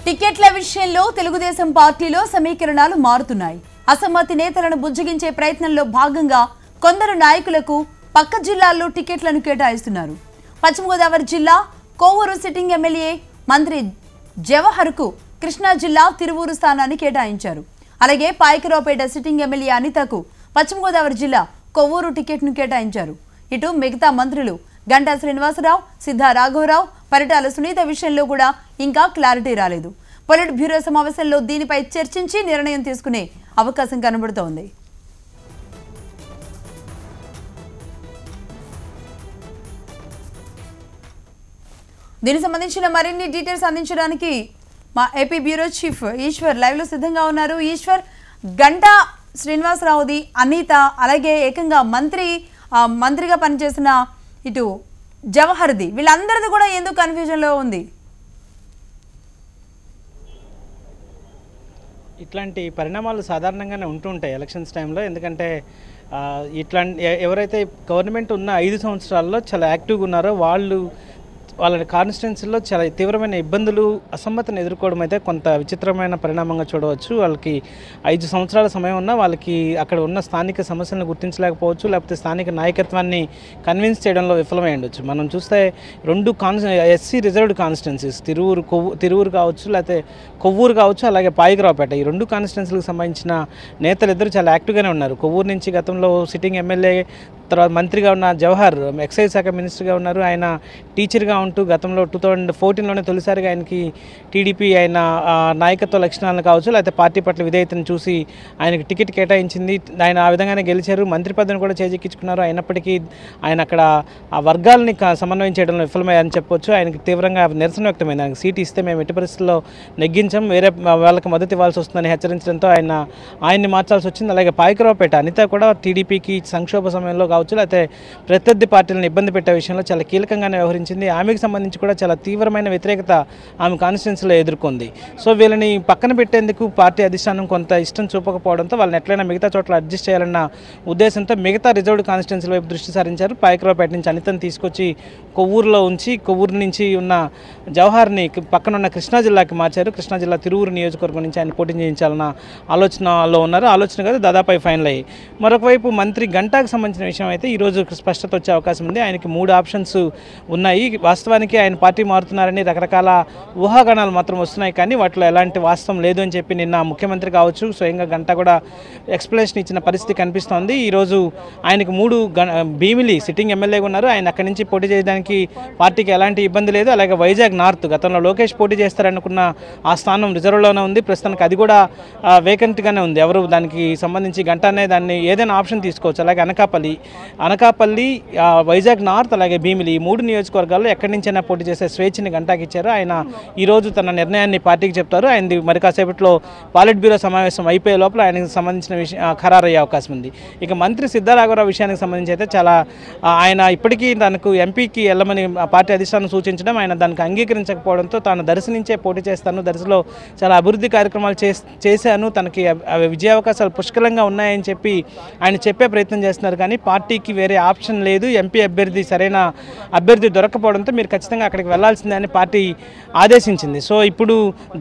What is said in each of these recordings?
టికెట్ల విషయంలో తెలుగుదేశం పార్టీలో సమీకరణాలు మారుతున్నాయి. అసమ్మతి నేతలను బుజ్జగించే ప్రయత్నంలో భాగంగా కొందరు నాయకులకు పక్క జిల్లాల్లో టికెట్లను కేటాయిస్తున్నారు. పశ్చిమ గోదావరి జిల్లా కోవూరు సిట్టింగ్ ఎమ్మెల్యే మంత్రి జవహర్కు కృష్ణా జిల్లా తిరువూరు స్థానాన్ని కేటాయించారు. అలాగే పాయకరావుపేట సిట్టింగ్ ఎమ్మెల్యే అనితకు పశ్చిమ గోదావరి జిల్లా కొవ్వూరు టికెట్ను కేటాయించారు. ఇటు మిగతా మంత్రులు గంటా శ్రీనివాసరావు, సిద్ధా రాఘవరావు, పరిటాల సునీత విషయంలో కూడా ఇంకా క్లారిటీ రాలేదు. పొలిట్ బ్యూరో సమావేశంలో దీనిపై చర్చించి నిర్ణయం తీసుకునే అవకాశం కనబడుతోంది. దీనికి సంబంధించిన మరిన్ని డీటెయిల్స్ అందించడానికి మా AP bureau chief Eshwar live లో సిద్ధంగా ఉన్నారు. ఈశ్వర్, గంటా శ్రీనివాసరావుది, అనిత, అలాగే ఏకంగా మంత్రిగా పనిచేసిన ఇటు జవహర్ది, వీళ్ళందరిది కూడా ఎందుకు కన్ఫ్యూజన్ లో ఉంది? ఇట్లాంటి పరిణామాలు సాధారణంగానే ఉంటుంటాయి ఎలక్షన్స్ టైంలో. ఎందుకంటే ఎవరైతే గవర్నమెంట్ ఉన్న 5 సంవత్సరాల్లో చాలా యాక్టివ్గా ఉన్నారో వాళ్ళ కాన్స్టిట్యున్సీలో చాలా తీవ్రమైన ఇబ్బందులు, అసమ్మతిని ఎదుర్కోవడం అయితే కొంత విచిత్రమైన పరిణామంగా చూడవచ్చు. వాళ్ళకి 5 సంవత్సరాల సమయం ఉన్నా వాళ్ళకి అక్కడ ఉన్న స్థానిక సమస్యలను గుర్తించలేకపోవచ్చు, లేకపోతే స్థానిక నాయకత్వాన్ని కన్విన్స్ చేయడంలో విఫలమై ఉండొచ్చు. మనం చూస్తే 2 ఎస్సీ రిజర్వ్డ్ కాన్స్టిట్యున్సీస్ తిరువూరు కావచ్చు, లేకపోతే కొవ్వూరు కావచ్చు, అలాగే పాయకరావుపేట, ఈ 2 కాన్స్టిట్యున్సీలకు సంబంధించిన నేతలు ఇద్దరు చాలా యాక్టివ్గానే ఉన్నారు. కొవ్వూరు నుంచి గతంలో సిట్టింగ్ ఎమ్మెల్యే, తర్వాత మంత్రిగా ఉన్న జవహర్ ఎక్సైజ్ శాఖ మినిస్టర్గా ఉన్నారు. ఆయన టీచర్గా ఉంటూ గతంలో 2014లోనే తొలిసారిగా ఆయనకి టీడీపీ ఆయన నాయకత్వ లక్షణాలను కావచ్చు, లేకపోతే పార్టీ పట్ల విధేయతను చూసి ఆయనకి టికెట్ కేటాయించింది. ఆయన ఆ విధంగానే గెలిచారు. మంత్రి పదవిని కూడా చేజిక్కించుకున్నారు. అయినప్పటికీ ఆయన అక్కడ ఆ వర్గాలని సమన్వయం చేయడంలో విఫలమయ్యారని చెప్పొచ్చు. ఆయనకి తీవ్రంగా నిరసన వ్యక్తమైంది. ఆయనకు సీటు ఇస్తే మేము ఎట్టి పరిస్థితుల్లో నెగ్గించాం, వేరే వాళ్ళకి మద్దతు ఇవ్వాల్సి వస్తుందని హెచ్చరించడంతో ఆయన్ని మార్చాల్సి వచ్చింది. అలాగే పాయకరావుపేట అనిత కూడా టీడీపీకి సంక్షోభ సమయంలో కావచ్చు, లేకపోతే ప్రత్యర్థి పార్టీలను ఇబ్బంది పెట్టే విషయంలో చాలా కీలకంగానే వ్యవహరించింది. ఆమెకు సంబంధించి కూడా చాలా తీవ్రమైన వ్యతిరేకత ఆమె కాన్స్టిట్యున్సీలో ఎదుర్కొంది. సో వీళ్ళని పక్కన పెట్టేందుకు పార్టీ అధిష్టానం కొంత ఇష్టం చూపకపోవడంతో వాళ్ళని ఎట్లయినా మిగతా చోట్ల అడ్జస్ట్ చేయాలన్న ఉద్దేశంతో మిగతా రిజర్వ్డ్ కాన్స్టిట్యున్సీల వైపు దృష్టి సారించారు. పాయకరావుపేట నుంచి అనితను తీసుకొచ్చి కొవ్వూరులో ఉంచి, కొవ్వూరు నుంచి ఉన్న జవహర్ని పక్కన ఉన్న కృష్ణా జిల్లాకి మార్చారు. కృష్ణా జిల్లా తిరువూరు నియోజకవర్గం నుంచి ఆయన పోటీ చేయించాలన్న ఆలోచనలో ఉన్నారు. ఆలోచన కాదు, దాదాపు ఫైనల్ అయ్యి. మరొక వైపు మంత్రి గంటాకు సంబంధించిన విషయం అయితే ఈరోజు స్పష్టత వచ్చే అవకాశం ఉంది. ఆయనకి 3 ఆప్షన్స్ ఉన్నాయి. వాస్తవానికి ఆయన పార్టీ మారుతున్నారని రకరకాల ఊహాగానాలు మాత్రం వస్తున్నాయి, కానీ వాటిలో ఎలాంటి వాస్తవం లేదు అని చెప్పి నిన్న ముఖ్యమంత్రి కావచ్చు స్వయంగా గంటా కూడా ఎక్స్ప్లెనేషన్ ఇచ్చిన పరిస్థితి కనిపిస్తోంది. ఈరోజు ఆయనకు 3 భీమిలి సిట్టింగ్ ఎమ్మెల్యేగా ఉన్నారు. ఆయన అక్కడి నుంచి పోటీ చేయడానికి పార్టీకి ఎలాంటి ఇబ్బంది లేదు. అలాగే వైజాగ్ నార్త్ గతంలో లోకేష్ పోటీ చేస్తారనుకున్న ఆ స్థానం రిజర్వ్లోనే ఉంది. ప్రస్తుతానికి అది కూడా వేకెంట్గానే ఉంది. ఎవరు దానికి సంబంధించి గంటానే దాన్ని ఏదైనా ఆప్షన్ తీసుకోవచ్చు. అలాగే అనకాపల్లి, వైజాగ్ నార్త్, అలాగే భీమిలి, ఈ 3 నియోజకవర్గాల్లో ఎక్కడి నుంచైనా పోటీ చేసే స్వేచ్ఛని గంటాకి ఇచ్చారు. ఆయన ఈరోజు తన నిర్ణయాన్ని పార్టీకి చెప్తారు. ఆయనది మరి కాసేపట్లో పాలిట్ బ్యూరో సమావేశం అయిపోయే లోపల ఆయనకు సంబంధించిన ఖరారు అయ్యే అవకాశం ఉంది. ఇక మంత్రి సిద్ధా రాఘవరావు విషయానికి సంబంధించి అయితే ఆయన ఇప్పటికీ తనకు ఎంపీకి వెళ్ళమని పార్టీ అధిష్టానం సూచించడం, ఆయన దానికి అంగీకరించకపోవడంతో తాను దర్శి నుంచే పోటీ చేస్తాను, దర్శిలో చాలా అభివృద్ధి కార్యక్రమాలు చేశాను, తనకి విజయావకాశాలు పుష్కలంగా ఉన్నాయని చెప్పి ఆయన చెప్పే ప్రయత్నం చేస్తున్నారు. కానీ పార్టీకి వేరే ఆప్షన్ లేదు. ఎంపీ అభ్యర్థి సరైన అభ్యర్థి దొరకపోవడంతో మీరు ఖచ్చితంగా అక్కడికి వెళ్లాల్సిందే అని పార్టీ ఆదేశించింది. సో ఇప్పుడు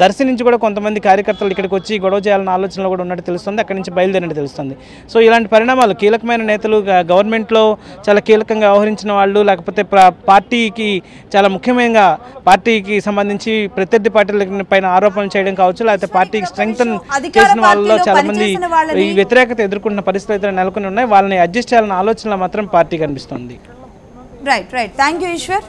దర్శి నుంచి కూడా కొంతమంది కార్యకర్తలు ఇక్కడికి వచ్చి గొడవ చేయాలన్న ఆలోచనలో కూడా ఉన్నట్టు తెలుస్తుంది. అక్కడి నుంచి బయలుదేరినట్టు తెలుస్తుంది. సో ఇలాంటి పరిణామాలు కీలకమైన నేతలు, గవర్నమెంట్లో చాలా కీలకంగా వ్యవహరించిన వాళ్ళు, లేకపోతే పార్టీకి చాలా ముఖ్యమైన పార్టీకి సంబంధించి ప్రత్యర్థి పార్టీల పైన ఆరోపణలు చేయడం కావచ్చు, లేకపోతే పార్టీకి స్ట్రెంగ్తన్ చేసిన వాళ్ళలో చాలా మంది ఈ వ్యతిరేకత ఎదుర్కొంటున్న పరిస్థితులు నెలకొని ఉన్నాయి. వాళ్ళని అడ్జస్ట్ చేయాలన్న ఆలోచనలో మాత్రం పార్టీ కనిపిస్తుంది. రైట్. Thank you Eshwar.